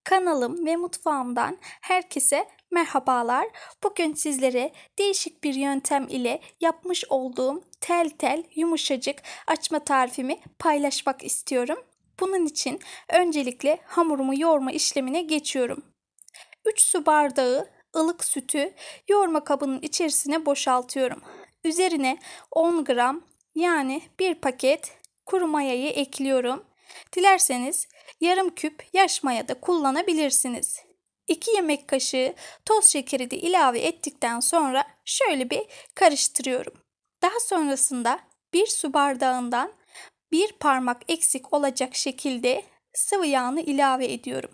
Kanalım ve mutfağımdan herkese merhabalar. Bugün sizlere değişik bir yöntem ile yapmış olduğum tel tel yumuşacık açma tarifimi paylaşmak istiyorum. Bunun için öncelikle hamurumu yoğurma işlemine geçiyorum. 3 su bardağı ılık sütü yoğurma kabının içerisine boşaltıyorum. Üzerine 10 gram yani 1 paket kuru mayayı ekliyorum. Dilerseniz yarım küp yaş maya da kullanabilirsiniz. 2 yemek kaşığı toz şekeri de ilave ettikten sonra şöyle bir karıştırıyorum. Daha sonrasında 1 su bardağından 1 parmak eksik olacak şekilde sıvı yağını ilave ediyorum.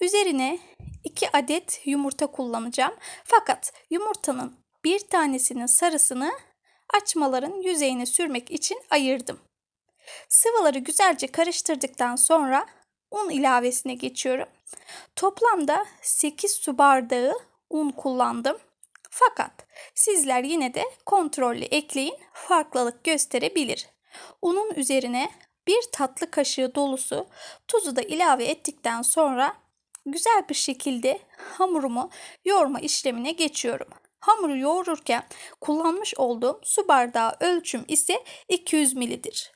Üzerine 2 adet yumurta kullanacağım. Fakat yumurtanın bir tanesinin sarısını açmaların yüzeyine sürmek için ayırdım. Sıvıları güzelce karıştırdıktan sonra un ilavesine geçiyorum. Toplamda 8 su bardağı un kullandım. Fakat sizler yine de kontrollü ekleyin, farklılık gösterebilir. Unun üzerine 1 tatlı kaşığı dolusu tuzu da ilave ettikten sonra güzel bir şekilde hamurumu yoğurma işlemine geçiyorum. Hamuru yoğururken kullanmış olduğum su bardağı ölçüm ise 200 ml'dir.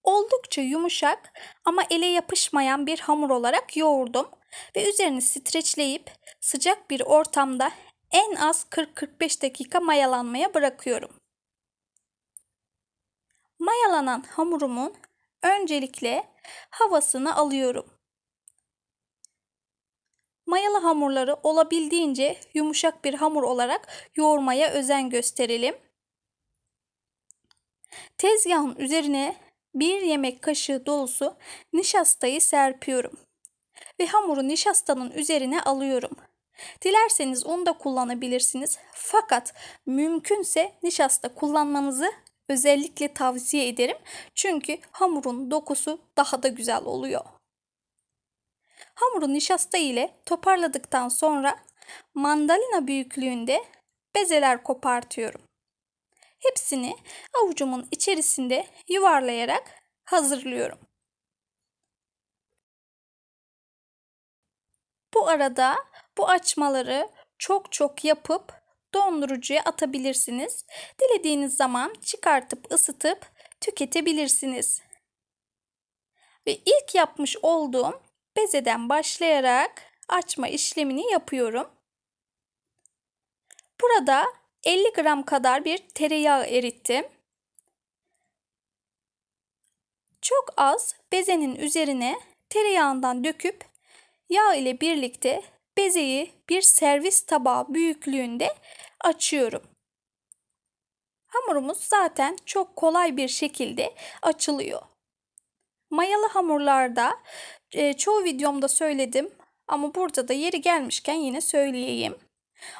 Oldukça yumuşak ama ele yapışmayan bir hamur olarak yoğurdum ve üzerini streçleyip sıcak bir ortamda en az 40-45 dakika mayalanmaya bırakıyorum. Mayalanan hamurumun öncelikle havasını alıyorum. Mayalı hamurları olabildiğince yumuşak bir hamur olarak yoğurmaya özen gösterelim. Tezgahın üzerine 1 yemek kaşığı dolusu nişastayı serpiyorum ve hamuru nişastanın üzerine alıyorum. Dilerseniz un da kullanabilirsiniz. Fakat mümkünse nişasta kullanmanızı özellikle tavsiye ederim. Çünkü hamurun dokusu daha da güzel oluyor. Hamuru nişasta ile toparladıktan sonra mandalina büyüklüğünde bezeler kopartıyorum. Hepsini avucumun içerisinde yuvarlayarak hazırlıyorum. Bu arada bu açmaları çok yapıp dondurucuya atabilirsiniz. Dilediğiniz zaman çıkartıp ısıtıp tüketebilirsiniz. Ve ilk yapmış olduğum bezeden başlayarak açma işlemini yapıyorum. Burada 50 gram kadar bir tereyağı erittim. Çok az bezenin üzerine tereyağından döküp yağ ile birlikte bezeyi bir servis tabağı büyüklüğünde açıyorum. Hamurumuz zaten çok kolay bir şekilde açılıyor. Mayalı hamurlarda çoğu videomda söyledim ama burada da yeri gelmişken yine söyleyeyim.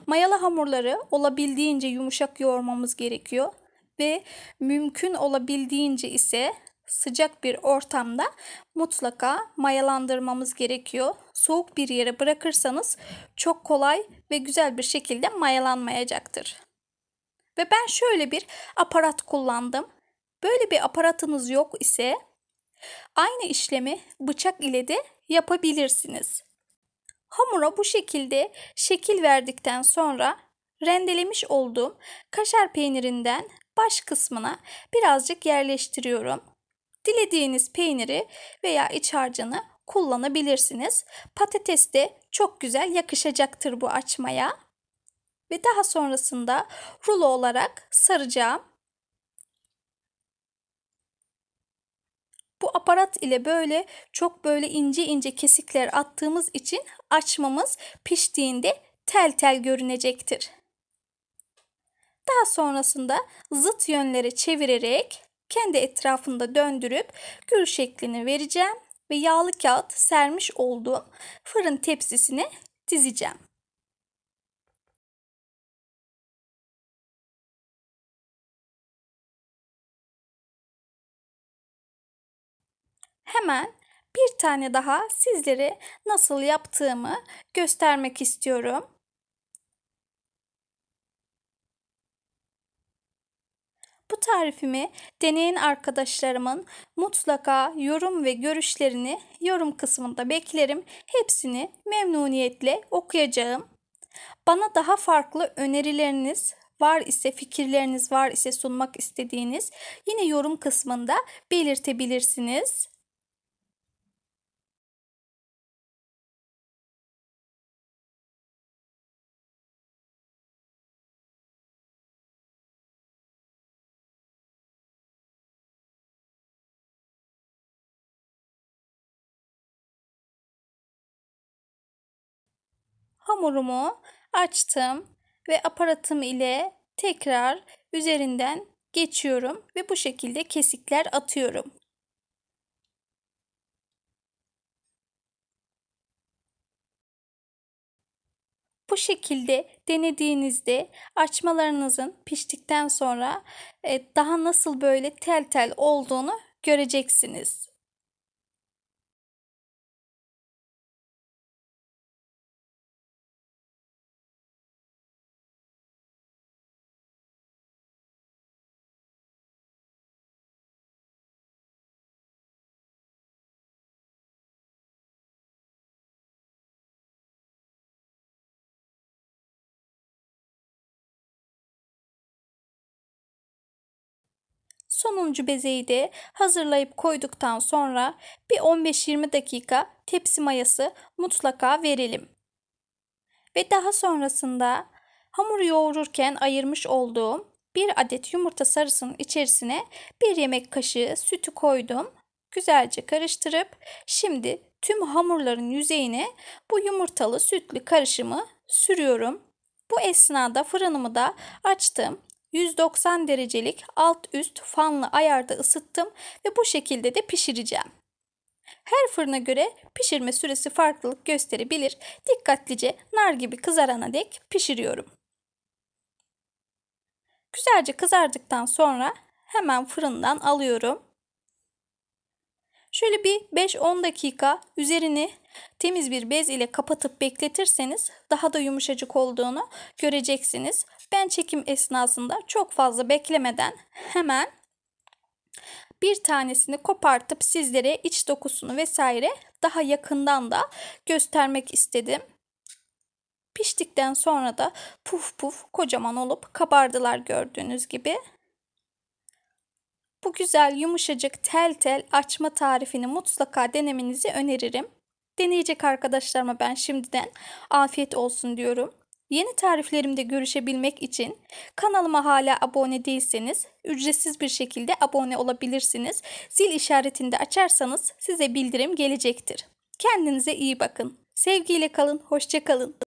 Mayalı hamurları olabildiğince yumuşak yoğurmamız gerekiyor ve mümkün olabildiğince ise sıcak bir ortamda mutlaka mayalandırmamız gerekiyor. Soğuk bir yere bırakırsanız çok kolay ve güzel bir şekilde mayalanmayacaktır. Ve ben şöyle bir aparat kullandım. Böyle bir aparatınız yok ise aynı işlemi bıçak ile de yapabilirsiniz. Hamura bu şekilde şekil verdikten sonra rendelemiş olduğum kaşar peynirinden baş kısmına birazcık yerleştiriyorum. Dilediğiniz peyniri veya iç harcını kullanabilirsiniz. Patates de çok güzel yakışacaktır bu açmaya. Ve daha sonrasında rulo olarak saracağım. Bu aparat ile çok ince kesikler attığımız için açmamız piştiğinde tel tel görünecektir. Daha sonrasında zıt yönlere çevirerek kendi etrafında döndürüp gül şeklini vereceğim ve yağlı kağıt sermiş olduğum fırın tepsisine dizeceğim. Hemen bir tane daha sizlere nasıl yaptığımı göstermek istiyorum. Bu Bu tarifimi deneyen arkadaşlarımın mutlaka yorum ve görüşlerini yorum kısmında beklerim. Hepsini memnuniyetle okuyacağım. Bana daha farklı önerileriniz var ise, fikirleriniz var ise sunmak istediğiniz yine yorum kısmında belirtebilirsiniz. Hamurumu açtım ve aparatım ile tekrar üzerinden geçiyorum ve bu şekilde kesikler atıyorum. Bu şekilde denediğinizde açmalarınızın piştikten sonra daha nasıl böyle tel tel olduğunu göreceksiniz. Sonuncu bezeyi de hazırlayıp koyduktan sonra bir 15-20 dakika tepsi mayası mutlaka verelim. Ve daha sonrasında hamuru yoğururken ayırmış olduğum bir adet yumurta sarısının içerisine bir yemek kaşığı sütü koydum. Güzelce karıştırıp şimdi tüm hamurların yüzeyine bu yumurtalı sütlü karışımı sürüyorum. Bu esnada fırınımı da açtım. 190 derecelik alt üst fanlı ayarda ısıttım ve bu şekilde de pişireceğim. Her fırına göre pişirme süresi farklılık gösterebilir. Dikkatlice nar gibi kızarana dek pişiriyorum. Güzelce kızardıktan sonra hemen fırından alıyorum. Şöyle bir 5-10 dakika üzerini temiz bir bez ile kapatıp bekletirseniz daha da yumuşacık olduğunu göreceksiniz. Ben çekim esnasında çok fazla beklemeden hemen bir tanesini kopartıp sizlere iç dokusunu vesaire daha yakından da göstermek istedim. Piştikten sonra da puf puf kocaman olup kabardılar gördüğünüz gibi. Bu güzel yumuşacık tel tel açma tarifini mutlaka denemenizi öneririm. Deneyecek arkadaşlarıma ben şimdiden afiyet olsun diyorum. Yeni tariflerimde görüşebilmek için kanalıma hala abone değilseniz ücretsiz bir şekilde abone olabilirsiniz. Zil işaretini de açarsanız size bildirim gelecektir. Kendinize iyi bakın. Sevgiyle kalın, hoşça kalın.